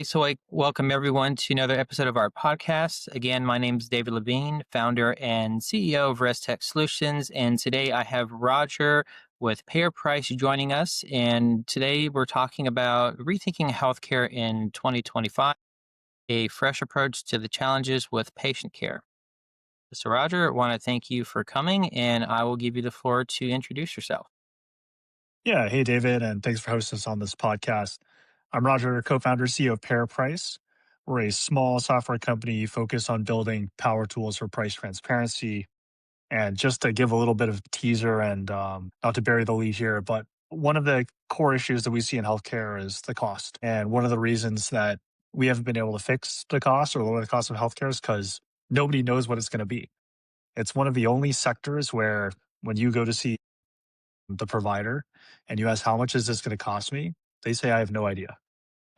So I welcome everyone to another episode of our podcast. Again, my name is David Levine, founder and CEO of ResTech Solutions. And today I have Roger with PayerPrice joining us. And today we're talking about rethinking healthcare in 2025, a fresh approach to the challenges with patient care. So Roger, I want to thank you for coming, and I will give you the floor to introduce yourself. Yeah. Hey, David, and thanks for hosting us on this podcast. I'm Roger, co founder, CEO of PayerPrice. We're a small software company focused on building power tools for price transparency. And just to give a little bit of teaser and not to bury the lead here, but one of the core issues that we see in healthcare is the cost. And one of the reasons that we haven't been able to fix the cost or lower the cost of healthcare is because nobody knows what it's going to be. It's one of the only sectors where when you go to see the provider and you ask, how much is this going to cost me? They say, I have no idea.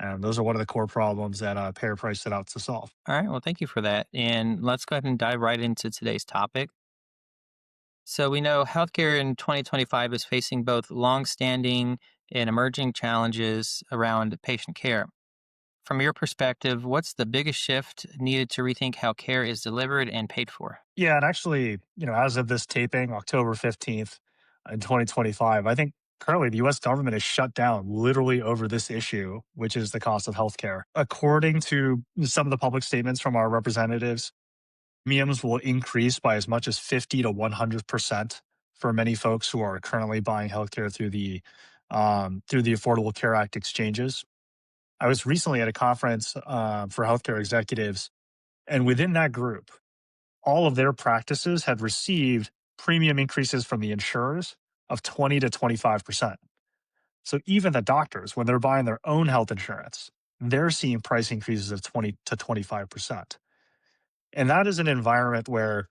And those are one of the core problems that PayerPrice set out to solve. All right. Well, thank you for that. And let's go ahead and dive right into today's topic. So we know healthcare in 2025 is facing both long-standing and emerging challenges around patient care. From your perspective, what's the biggest shift needed to rethink how care is delivered and paid for? Yeah. And actually, as of this taping, October 15th in 2025, I think currently the US government is shut down literally over this issue, which is the cost of healthcare. According to some of the public statements from our representatives, premiums will increase by as much as 50 to 100% for many folks who are currently buying healthcare through the Affordable Care Act exchanges. I was recently at a conference for healthcare executives, and within that group, all of their practices had received premium increases from the insurers of 20 to 25%. So even the doctors, when they're buying their own health insurance, they're seeing price increases of 20 to 25%. And that is an environment where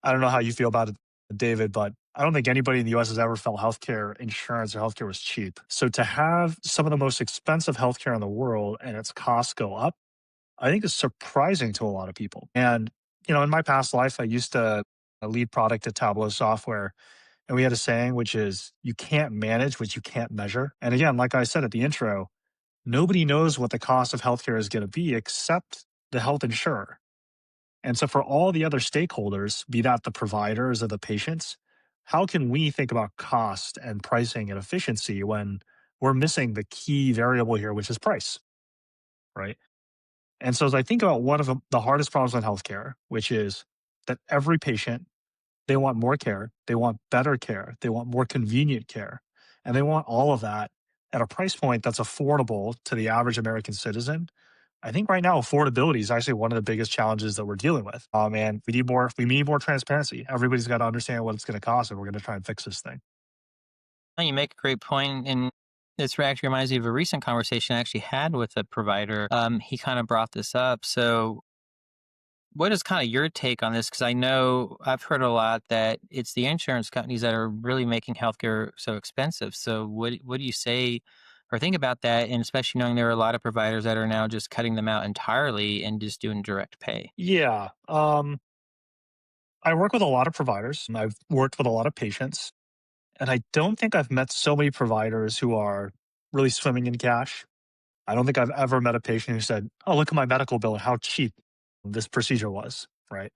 I don't know how you feel about it, David, but I don't think anybody in the US has ever felt healthcare insurance or healthcare was cheap. So to have some of the most expensive healthcare in the world and its costs go up, I think is surprising to a lot of people. And, in my past life, I used to lead product at Tableau Software. And we had a saying, which is you can't manage what you can't measure. And again, like I said at the intro, nobody knows what the cost of healthcare is going to be except the health insurer. And so for all the other stakeholders, be that the providers or the patients, how can we think about cost and pricing and efficiency when we're missing the key variable here, which is price, right? And so as I think about one of the hardest problems in healthcare, which is that every patient, they want more care, they want better care, they want more convenient care, and they want all of that at a price point that's affordable to the average American citizen. I think right now affordability is actually one of the biggest challenges that we're dealing with. And we need more transparency. Everybody's got to understand what it's going to cost, and we're going to try and fix this thing. You make a great point, and this actually reminds me of a recent conversation I actually had with a provider. He kind of brought this up. So what is kind of your take on this? Because I know I've heard a lot that it's the insurance companies that are really making healthcare so expensive. So what do you say or think about that? And especially knowing there are a lot of providers that are now just cutting them out entirely and just doing direct pay. Yeah. I work with a lot of providers, and I've worked with a lot of patients, and I don't think I've met so many providers who are really swimming in cash. I don't think I've ever met a patient who said, "Oh, look at my medical bill and how cheap this procedure was," right?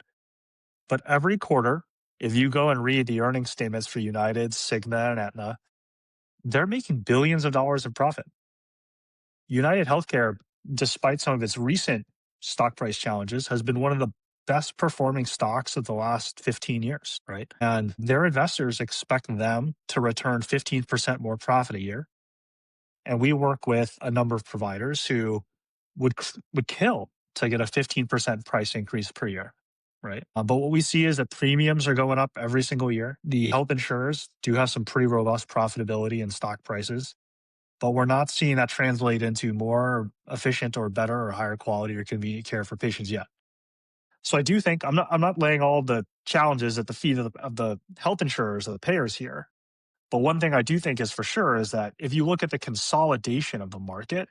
But every quarter, if you go and read the earnings statements for United, Cigna, and Aetna, they're making billions of dollars in profit. United Healthcare, despite some of its recent stock price challenges, has been one of the best performing stocks of the last 15 years, right? And their investors expect them to return 15% more profit a year. And we work with a number of providers who would kill to get a 15% price increase per year, right? But what we see is that premiums are going up every single year. The health insurers do have some pretty robust profitability in stock prices, but we're not seeing that translate into more efficient or better or higher quality or convenient care for patients yet. So I do think I'm not laying all the challenges at the feet of the health insurers or the payers here. But one thing I do think is for sure is that if you look at the consolidation of the market,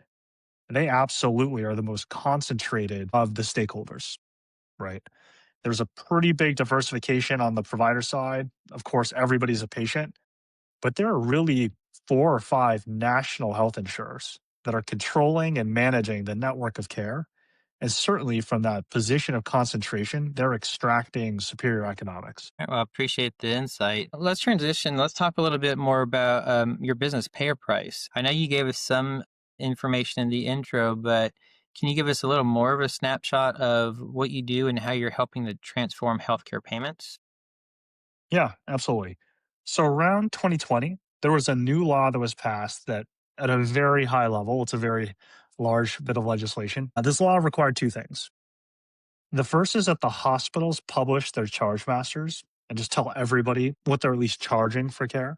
they absolutely are the most concentrated of the stakeholders, right? There's a pretty big diversification on the provider side. Of course, everybody's a patient, but there are really four or five national health insurers. that are controlling and managing the network of care. And certainly from that position of concentration, they're extracting superior economics. Well, I appreciate the insight. Let's transition. Let's talk a little bit more about your business, PayerPrice. I know you gave us some information in the intro, but can you give us a little more of a snapshot of what you do and how you're helping to transform healthcare payments? Yeah, absolutely. So around 2020, there was a new law that was passed that at a very high level, it's a very large bit of legislation. This law required two things. The first is that the hospitals publish their charge masters and just tell everybody what they're at least charging for care.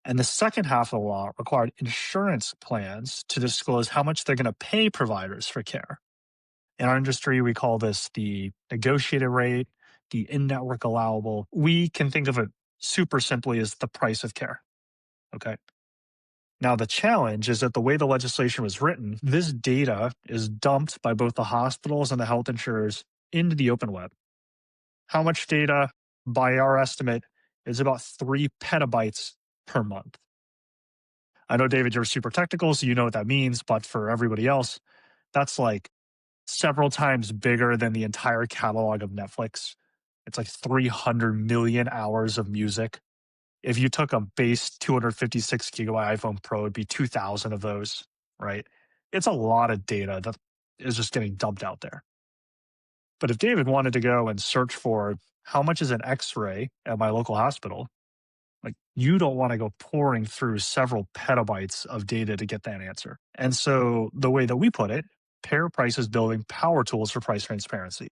And the second half of the law required insurance plans to disclose how much they're going to pay providers for care. In our industry, we call this the negotiated rate, the in network allowable. We can think of it super simply as the price of care. Okay. Now, the challenge is that the way the legislation was written, this data is dumped by both the hospitals and the health insurers into the open web. How much data, by our estimate, is about 3 petabytes per month. I know, David, you're super technical, so you know what that means. But for everybody else, that's like several times bigger than the entire catalog of Netflix. It's like 300 million hours of music. If you took a base 256 gigabyte iPhone Pro, it'd be 2,000 of those, right? It's a lot of data that is just getting dumped out there. But if David wanted to go and search for how much is an x ray at my local hospital, like you don't want to go pouring through several petabytes of data to get that answer. And so the way that we put it, PayerPrice is building power tools for price transparency.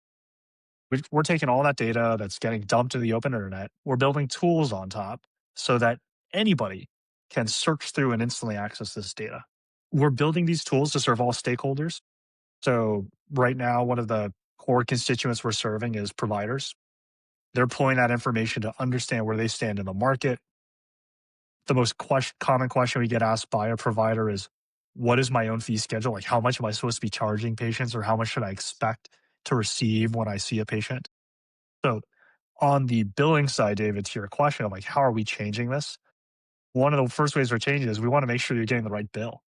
We're taking all that data that's getting dumped to the open internet. We're building tools on top so that anybody can search through and instantly access this data. We're building these tools to serve all stakeholders. So right now, one of the core constituents we're serving is providers. They're pulling that information to understand where they stand in the market. The most common question we get asked by a provider is, what is my own fee schedule? Like, how much am I supposed to be charging patients, or how much should I expect to receive when I see a patient? So, on the billing side, David, to your question of like, how are we changing this? One of the first ways we're changing is we want to make sure you're getting the right bill.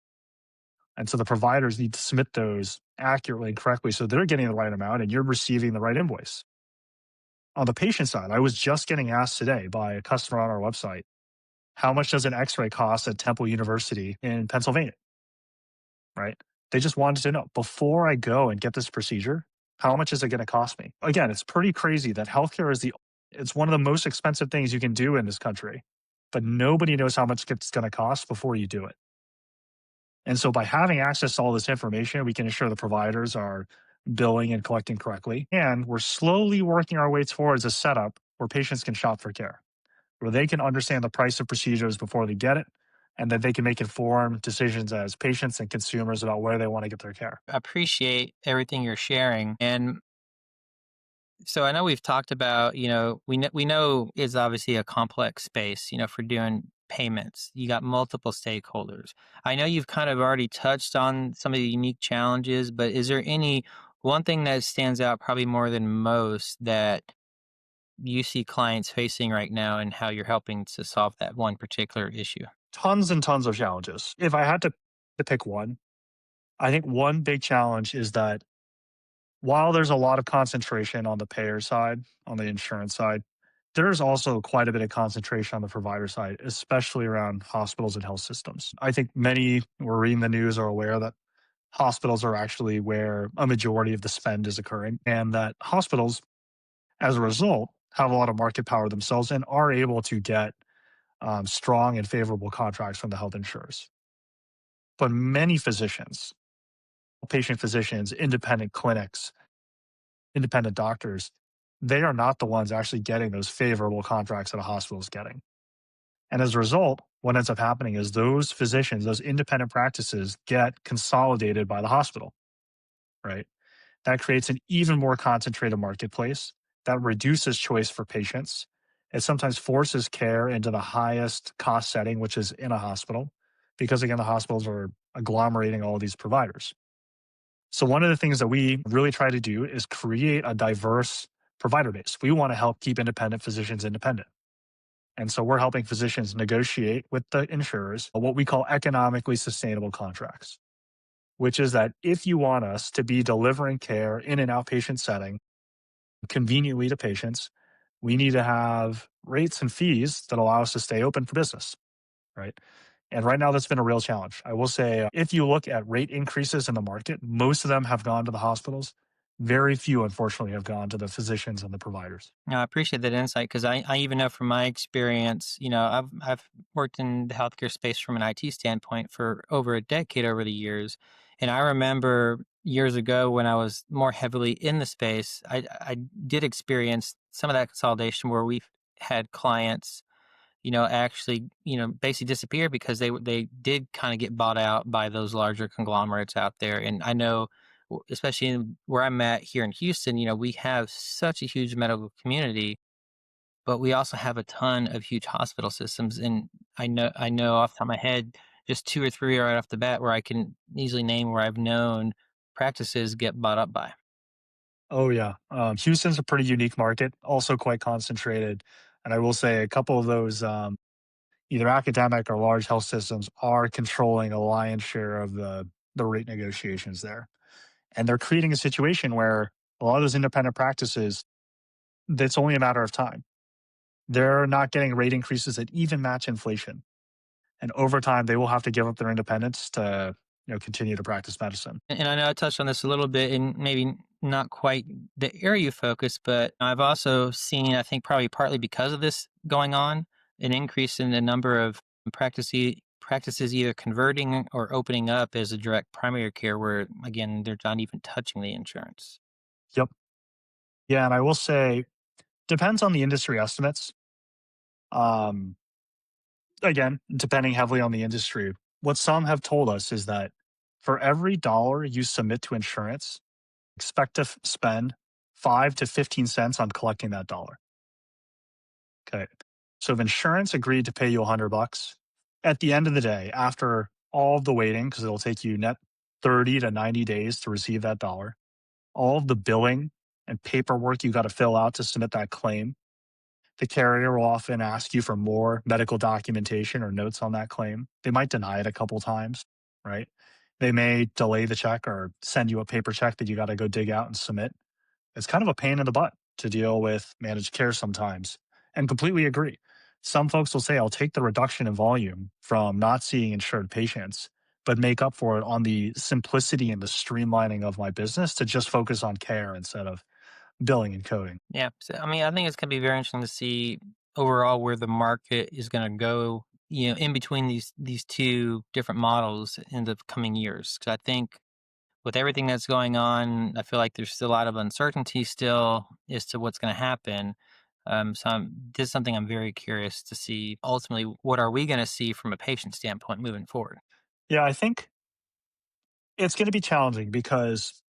And so the providers need to submit those accurately and correctly so they're getting the right amount and you're receiving the right invoice. On the patient side, I was just getting asked today by a customer on our website, how much does an x-ray cost at Temple University in Pennsylvania? Right? They just wanted to know, before I go and get this procedure, how much is it going to cost me? Again, it's pretty crazy that healthcare is it's one of the most expensive things you can do in this country, but nobody knows how much it's going to cost before you do it. And so by having access to all this information, we can ensure the providers are billing and collecting correctly. And we're slowly working our way towards a setup where patients can shop for care, where they can understand the price of procedures before they get it, and that they can make informed decisions as patients and consumers about where they want to get their care. I appreciate everything you're sharing. And so I know we've talked about, we know is obviously a complex space, for doing payments. You got multiple stakeholders. I know you've kind of already touched on some of the unique challenges, but is there any one thing that stands out probably more than most that you see clients facing right now and how you're helping to solve that one particular issue? Tons and tons of challenges. If I had to pick one, I think one big challenge is that while there's a lot of concentration on the payer side, on the insurance side, there's also quite a bit of concentration on the provider side, especially around hospitals and health systems. I think many who are reading the news are aware that hospitals are actually where a majority of the spend is occurring, and that hospitals, as a result, have a lot of market power themselves and are able to get strong and favorable contracts from the health insurers. But many physicians, patient physicians, independent clinics, independent doctors, they are not the ones actually getting those favorable contracts that a hospital is getting. And as a result, what ends up happening is those physicians, those independent practices get consolidated by the hospital, right? That creates an even more concentrated marketplace that reduces choice for patients. It sometimes forces care into the highest cost setting, which is in a hospital, because again, the hospitals are agglomerating all of these providers. So, one of the things that we really try to do is create a diverse provider base. We want to help keep independent physicians independent. And so we're helping physicians negotiate with the insurers what we call economically sustainable contracts, which is that if you want us to be delivering care in an outpatient setting conveniently to patients, we need to have rates and fees that allow us to stay open for business, right? And right now, that's been a real challenge. I will say, if you look at rate increases in the market, most of them have gone to the hospitals. Very few, unfortunately, have gone to the physicians and the providers. No, I appreciate that insight because I even know from my experience, I've worked in the healthcare space from an IT standpoint for over a decade over the years, and I remember years ago when I was more heavily in the space, I did experience some of that consolidation where we've had clients, actually, basically disappear because they did kind of get bought out by those larger conglomerates out there, and I know. Especially in where I'm at here in Houston, we have such a huge medical community, but we also have a ton of huge hospital systems, and I know off the top of my head, just 2 or 3 right off the bat where I can easily name where I've known practices get bought up by. Oh, yeah. Houston's a pretty unique market, also quite concentrated. And I will say a couple of those, either academic or large health systems, are controlling a lion's share of the rate negotiations there. And they're creating a situation where a lot of those independent practices, that's only a matter of time. They're not getting rate increases that even match inflation. And over time, they will have to give up their independence to, continue to practice medicine. And I know I touched on this a little bit and maybe not quite the area you focus, but I've also seen, I think probably partly because of this going on, an increase in the number of practices either converting or opening up as a direct primary care where again they're not even touching the insurance. Yep. Yeah. And I will say, depends on the industry estimates. Um, Again, depending heavily on the industry, what some have told us is that for every dollar you submit to insurance, expect to spend 5 to 15 cents on collecting that dollar. Okay. So if insurance agreed to pay you $100, at the end of the day, after all of the waiting, because it'll take you net 30 to 90 days to receive that dollar, all of the billing and paperwork you got to fill out to submit that claim, the carrier will often ask you for more medical documentation or notes on that claim. They might deny it a couple times, right? They may delay the check or send you a paper check that you got to go dig out and submit. It's kind of a pain in the butt to deal with managed care sometimes, and completely agree. Some folks will say, I'll take the reduction in volume from not seeing insured patients, but make up for it on the simplicity and the streamlining of my business to just focus on care instead of billing and coding. Yeah. So, I mean, I think it's going to be very interesting to see overall where the market is going to go, in between these two different models in the coming years. Because I think with everything that's going on, I feel like there's still a lot of uncertainty still as to what's going to happen. This is something I'm very curious to see. Ultimately, what are we going to see from a patient standpoint moving forward? Yeah, I think it's going to be challenging because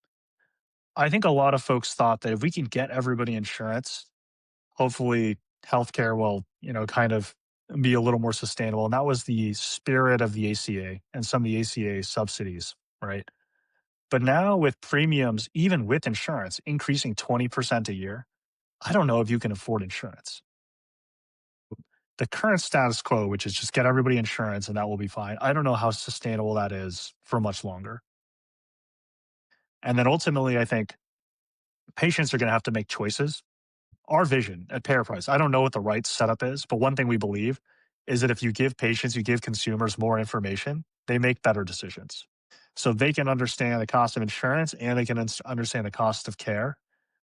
I think a lot of folks thought that if we can get everybody insurance, hopefully healthcare will, kind of be a little more sustainable. And that was the spirit of the ACA and some of the ACA subsidies, right? But now with premiums, even with insurance, increasing 20% a year, I don't know if you can afford insurance. The current status quo, which is just get everybody insurance and that will be fine. I don't know how sustainable that is for much longer. And then ultimately, I think patients are going to have to make choices. Our vision at PayerPrice, I don't know what the right setup is, but one thing we believe is that if you give patients, you give consumers more information, they make better decisions. So they can understand the cost of insurance and they can understand the cost of care.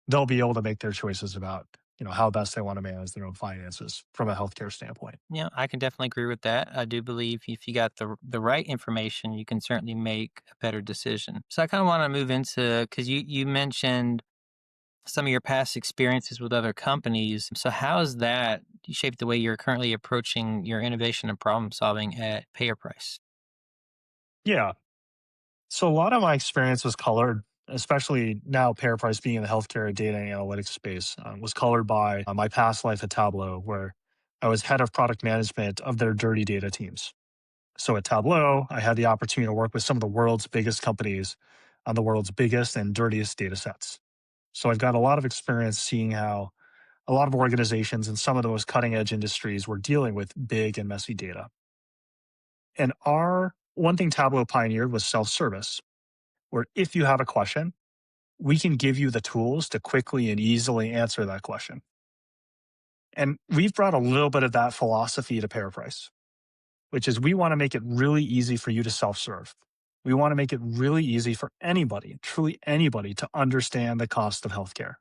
They'll be able to make their choices about, how best they want to manage their own finances from a healthcare standpoint. Yeah, I can definitely agree with that. I do believe if you got the right information, you can certainly make a better decision. So I kind of want to move into because you mentioned some of your past experiences with other companies. So how has that shaped the way you're currently approaching your innovation and problem solving at PayerPrice? Yeah. So a lot of my experience was colored, especially now PayerPrice being in the healthcare data and analytics space, was colored by my past life at Tableau, where I was head of product management of their dirty data teams. So at Tableau, I had the opportunity to work with some of the world's biggest companies on the world's biggest and dirtiest data sets. So I've got a lot of experience seeing how a lot of organizations in some of the most cutting edge industries were dealing with big and messy data. And our one thing Tableau pioneered was self service, where if you have a question, we can give you the tools to quickly and easily answer that question. And we've brought a little bit of that philosophy to PayerPrice, which is we want to make it really easy for you to self serve. We want to make it really easy for anybody, truly anybody, to understand the cost of healthcare.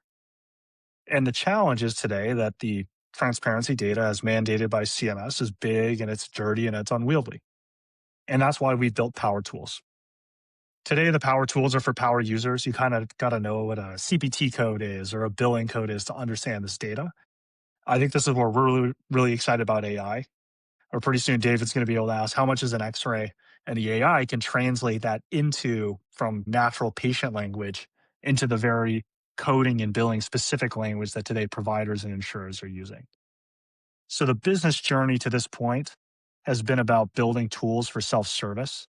And the challenge is today that the transparency data, as mandated by CMS, is big and it's dirty and it's unwieldy. And that's why we built Power Tools. Today, the Power Tools are for power users. You kind of got to know what a CPT code is or a billing code is to understand this data. I think this is where we're really, really excited about AI. Or pretty soon, David's going to be able to ask, how much is an x ray? And the AI can translate that into from natural patient language into the very coding and billing specific language that today providers and insurers are using. So the business journey to this point has been about building tools for self service.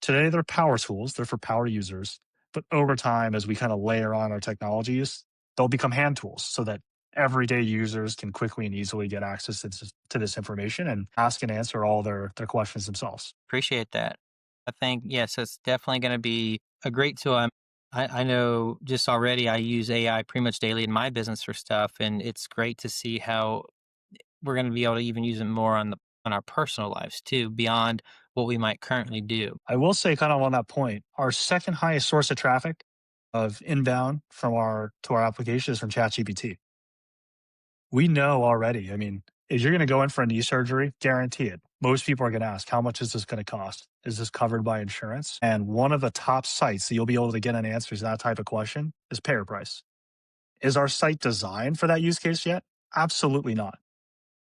Today, they're power tools, they're for power users. But over time, as we kind of layer on our technologies, they'll become hand tools so that everyday users can quickly and easily get access to this information and ask and answer all their questions themselves. Appreciate that. I think, yes, it's definitely going to be a great tool. I know just already I use AI pretty much daily in my business for stuff, and it's great to see how we're going to be able to even use it more on our personal lives too, beyond what we might currently do. I will say, kind of on that point, our second highest source of traffic of inbound from our to our application is from ChatGPT. We know already. I mean, if you're going to go in for a knee surgery, guarantee it. Most people are going to ask, how much is this going to cost? Is this covered by insurance? And one of the top sites that you'll be able to get an answer to that type of question is PayerPrice. Is our site designed for that use case yet? Absolutely not.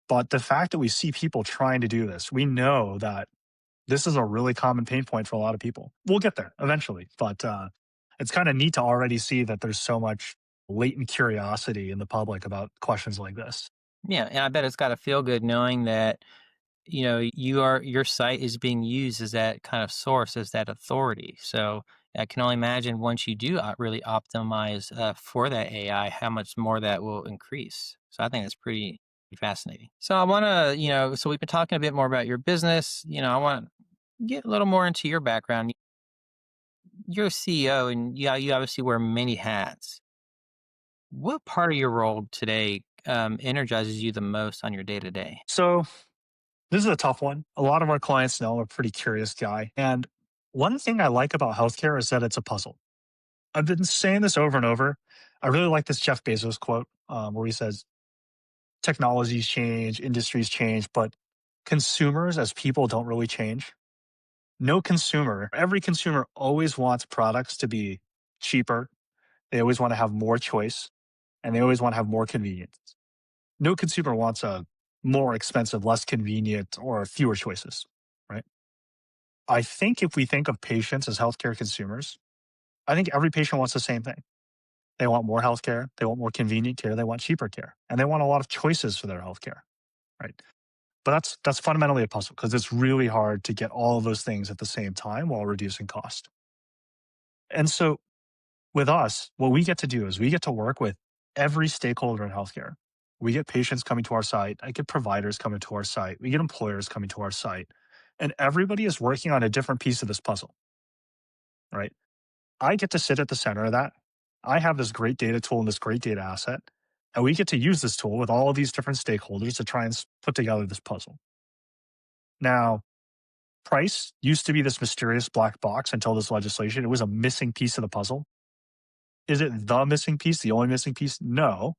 But the fact that we see people trying to do this, we know that this is a really common pain point for a lot of people. We'll get there eventually, but it's kind of neat to already see that there's so much latent curiosity in the public about questions like this. Yeah, and I bet it's got to feel good knowing that your site is being used as that kind of source, as that authority. So I can only imagine once you do really optimize for that AI, how much more that will increase. So I think that's pretty fascinating. So I want to, so we've been talking a bit more about your business. I want to get a little more into your background. You're a CEO, and yeah, you obviously wear many hats. What part of your role today energizes you the most on your day to day? So this is a tough one. A lot of our clients know I'm a pretty curious guy. And one thing I like about healthcare is that it's a puzzle. I've been saying this over and over. I really like this Jeff Bezos quote where he says, technologies change, industries change, but consumers as people don't really change. No consumer, every consumer always wants products to be cheaper. They always want to have more choice and they always want to have more convenience. No consumer wants a more expensive, less convenient, or fewer choices, right? I think if we think of patients as healthcare consumers, I think every patient wants the same thing. They want more healthcare, they want more convenient care, they want cheaper care, and they want a lot of choices for their healthcare, right? But that's fundamentally a puzzle because it's really hard to get all of those things at the same time while reducing cost. And so with us, what we get to do is we get to work with every stakeholder in healthcare. We get patients coming to our site. I get providers coming to our site. We get employers coming to our site. And everybody is working on a different piece of this puzzle, right? I get to sit at the center of that. I have this great data tool and this great data asset. And we get to use this tool with all of these different stakeholders to try and put together this puzzle. Now, price used to be this mysterious black box until this legislation. It was a missing piece of the puzzle. Is it the missing piece, the only missing piece? No,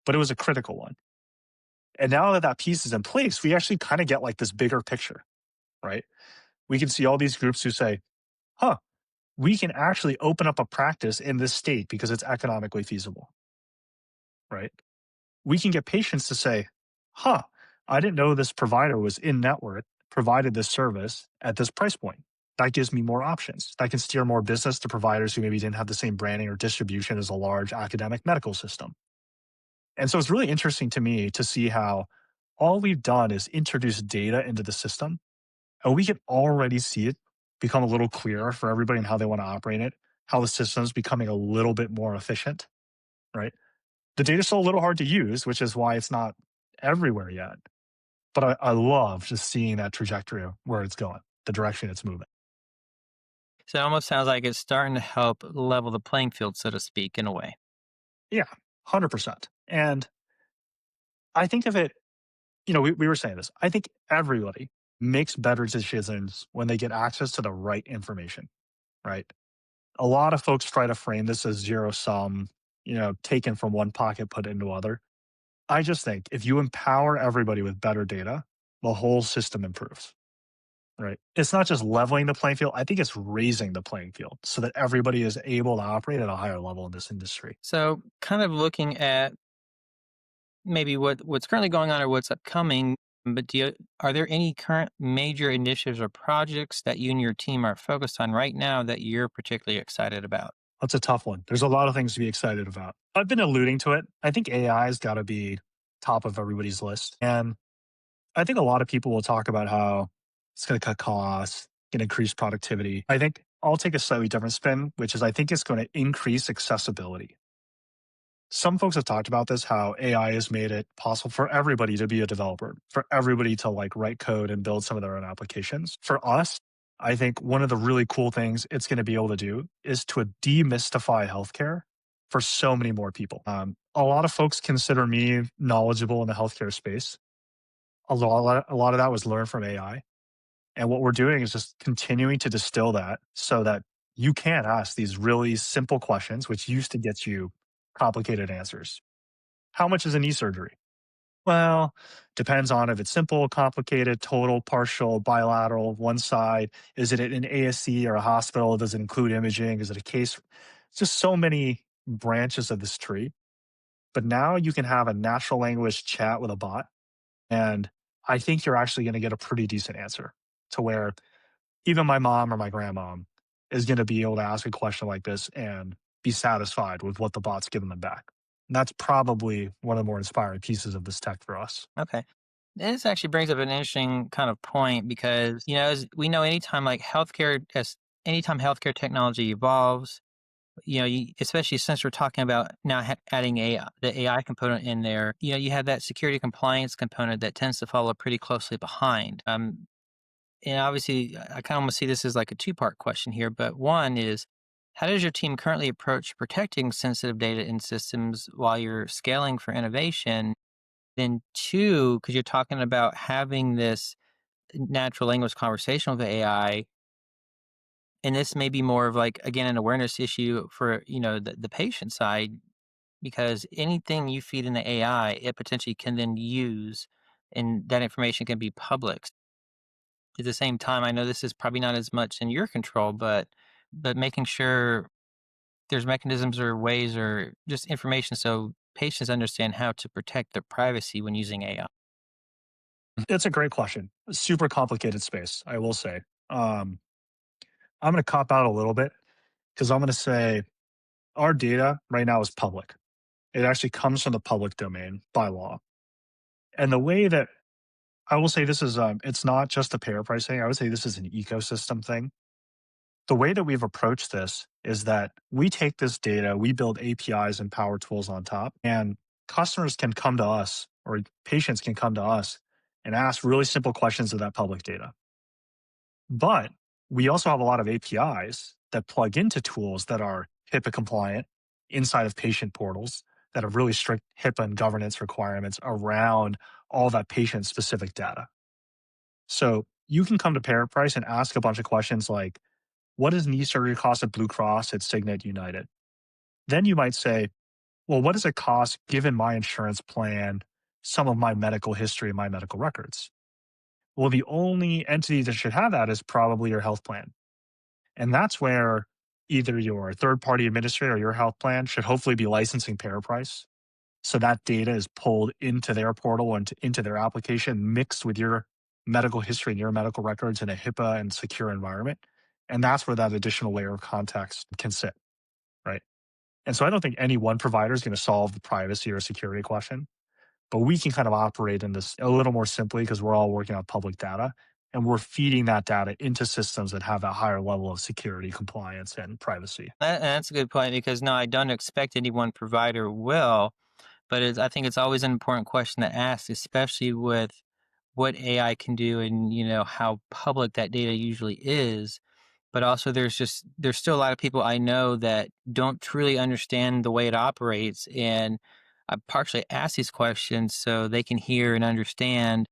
but it was a critical one. And now that that piece is in place, we actually kind of get like this bigger picture, right? We can see all these groups who say, huh, we can actually open up a practice in this state because it's economically feasible, right? We can get patients to say, huh, I didn't know this provider was in network, provided this service at this price point. That gives me more options. That can steer more business to providers who maybe didn't have the same branding or distribution as a large academic medical system. And so it's really interesting to me to see how all we've done is introduce data into the system, and we can already see it become a little clearer for everybody and how they want to operate it, how the system is becoming a little bit more efficient, right? The data's still a little hard to use, which is why it's not everywhere yet. But I love just seeing that trajectory of where it's going, the direction it's moving. So it almost sounds like it's starting to help level the playing field, so to speak, in a way. Yeah, 100%. And I think of it, we were saying this. I think everybody makes better decisions when they get access to the right information, right? A lot of folks try to frame this as zero sum, taken from one pocket, put into other. I just think if you empower everybody with better data, the whole system improves, right? It's not just leveling the playing field. I think it's raising the playing field so that everybody is able to operate at a higher level in this industry. So, kind of looking at maybe what's currently going on or what's upcoming, but are there any current major initiatives or projects that you and your team are focused on right now that you're particularly excited about? That's a tough one. There's a lot of things to be excited about. I've been alluding to it. I think AI has got to be top of everybody's list. And I think a lot of people will talk about how it's going to cut costs, can increase productivity. I think I'll take a slightly different spin, which is I think it's going to increase accessibility. Some folks have talked about this, how AI has made it possible for everybody to be a developer, for everybody to like write code and build some of their own applications. For us, I think one of the really cool things it's going to be able to do is to demystify healthcare for so many more people. A lot of folks consider me knowledgeable in the healthcare space. A lot of that was learned from AI. And what we're doing is just continuing to distill that so that you can ask these really simple questions, which used to get you complicated answers. How much is a knee surgery? Well, depends on if it's simple, complicated, total, partial, bilateral, one side. Is it an ASC or a hospital? Does it include imaging? Is it a case? Just so many branches of this tree. But now you can have a natural language chat with a bot. And I think you're actually going to get a pretty decent answer to where even my mom or my grandma is going to be able to ask a question like this and be satisfied with what the bot's giving them back. And that's probably one of the more inspiring pieces of this tech for us. Okay. This actually brings up an interesting kind of point because, as we know, anytime healthcare technology evolves, especially since we're talking about now adding the AI component in there, you have that security compliance component that tends to follow pretty closely behind. And obviously, I kind of almost see this as like a two-part question here. But one is, how does your team currently approach protecting sensitive data in systems while you're scaling for innovation? Then two, because you're talking about having this natural language conversation with AI, and this may be more of like, again, an awareness issue for, the patient side, because anything you feed in the AI, it potentially can then use, and that information can be public. At the same time, I know this is probably not as much in your control, but making sure there's mechanisms or ways or just information so patients understand how to protect their privacy when using AI. It's a great question. Super complicated space, I will say. I'm going to cop out a little bit because I'm going to say our data right now is public. It actually comes from the public domain by law. And the way that I will say this is, it's not just a payer pricing. I would say this is an ecosystem thing. The way that we've approached this is that we take this data, we build APIs and power tools on top, and customers can come to us or patients can come to us and ask really simple questions of that public data. But we also have a lot of APIs that plug into tools that are HIPAA compliant inside of patient portals that have really strict HIPAA and governance requirements around all that patient specific data. So you can come to PayerPrice and ask a bunch of questions like, what is knee surgery cost at Blue Cross, at Signet, United? Then you might say, well, what does it cost given my insurance plan, some of my medical history, my medical records? Well, the only entity that should have that is probably your health plan. And that's where either your third party administrator or your health plan should hopefully be licensing PayerPrice. So that data is pulled into their portal and into their application, mixed with your medical history and your medical records in a HIPAA and secure environment. And that's where that additional layer of context can sit, right? And so I don't think any one provider is going to solve the privacy or security question, but we can kind of operate in this a little more simply because we're all working on public data and we're feeding that data into systems that have a higher level of security, compliance, and privacy. That's a good point because no, I don't expect any one provider will. but I think it's always an important question to ask, especially with what AI can do and how public that data usually is. But also, there's still a lot of people I know that don't truly understand the way it operates, and I partially ask these questions so they can hear and understand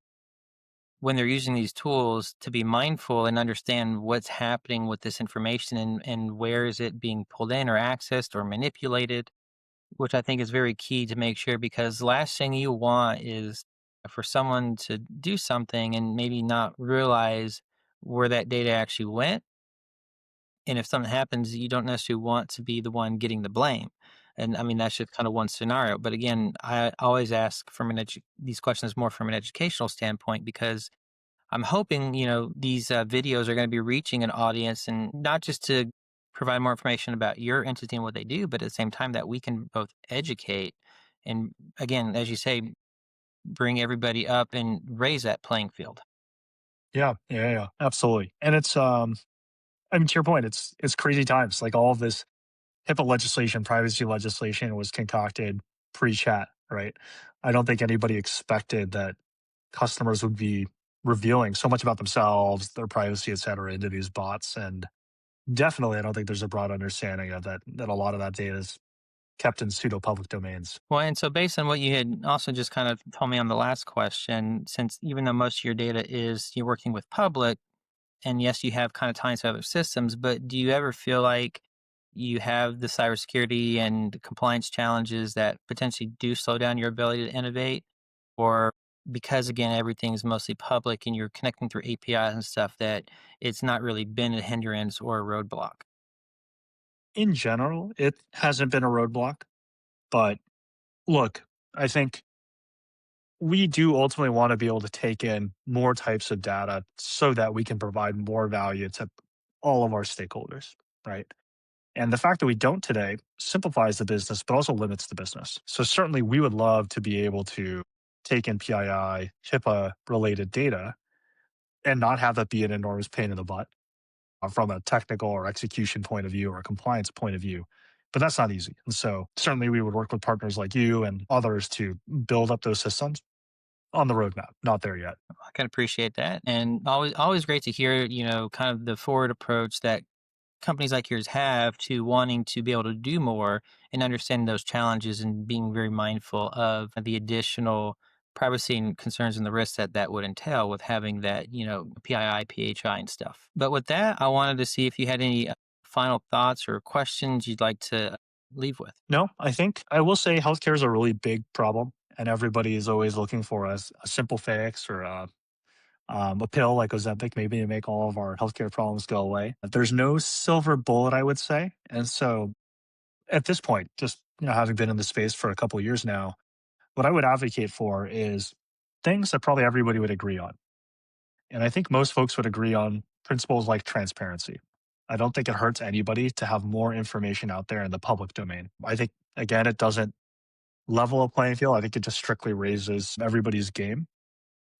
when they're using these tools to be mindful and understand what's happening with this information and where is it being pulled in or accessed or manipulated, which I think is very key to make sure, because the last thing you want is for someone to do something and maybe not realize where that data actually went. And if something happens, you don't necessarily want to be the one getting the blame. And I mean, that's just kind of one scenario. But again, I always ask these questions more from an educational standpoint, because I'm hoping, these videos are going to be reaching an audience, and not just to provide more information about your entity and what they do, but at the same time that we can both educate and, again, as you say, bring everybody up and raise that playing field. Yeah, yeah, yeah, absolutely. And I mean, to your point, it's crazy times. Like all of this HIPAA legislation, privacy legislation was concocted pre-chat, right? I don't think anybody expected that customers would be revealing so much about themselves, their privacy, et cetera, into these bots. And definitely, I don't think there's a broad understanding of that a lot of that data is kept in pseudo public domains. Well, and so based on what you had also just kind of told me on the last question, since even though most of your data is you're working with public, and yes, you have kind of ties to other systems, but do you ever feel like you have the cybersecurity and compliance challenges that potentially do slow down your ability to innovate? Or because, again, everything's mostly public and you're connecting through APIs and stuff, that it's not really been a hindrance or a roadblock? In general, it hasn't been a roadblock, but look, I think we do ultimately want to be able to take in more types of data so that we can provide more value to all of our stakeholders, right? And the fact that we don't today simplifies the business, but also limits the business. So certainly we would love to be able to take in PII, HIPAA related data and not have that be an enormous pain in the butt from a technical or execution point of view or a compliance point of view. But that's not easy. And so certainly we would work with partners like you and others to build up those systems on the roadmap. Not there yet. I can appreciate that. And always great to hear, kind of the forward approach that companies like yours have to wanting to be able to do more and understand those challenges and being very mindful of the additional privacy and concerns and the risks that that would entail with having that, PII, PHI and stuff. But with that, I wanted to see if you had any final thoughts or questions you'd like to leave with. No, I think I will say healthcare is a really big problem, and everybody is always looking for a simple fix or a pill like Ozempic, maybe to make all of our healthcare problems go away. There's no silver bullet, I would say. And so at this point, just having been in the space for a couple of years now, what I would advocate for is things that probably everybody would agree on. And I think most folks would agree on principles like transparency. I don't think it hurts anybody to have more information out there in the public domain. I think, again, it doesn't level a playing field. I think it just strictly raises everybody's game.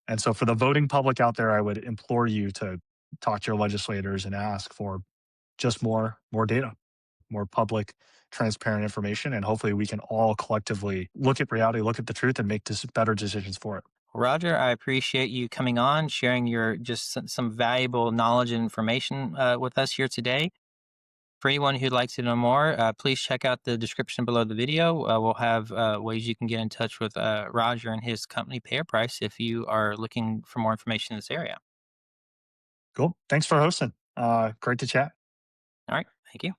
And so for the voting public out there, I would implore you to talk to your legislators and ask for just more data, more public, transparent information. And hopefully we can all collectively look at reality, look at the truth, and make better decisions for it. Roger, I appreciate you coming on, sharing your just some valuable knowledge and information with us here today. For anyone who'd like to know more, please check out the description below the video. We'll have ways you can get in touch with Roger and his company, PayerPrice, if you are looking for more information in this area. Cool. Thanks for hosting. Great to chat. All right. Thank you.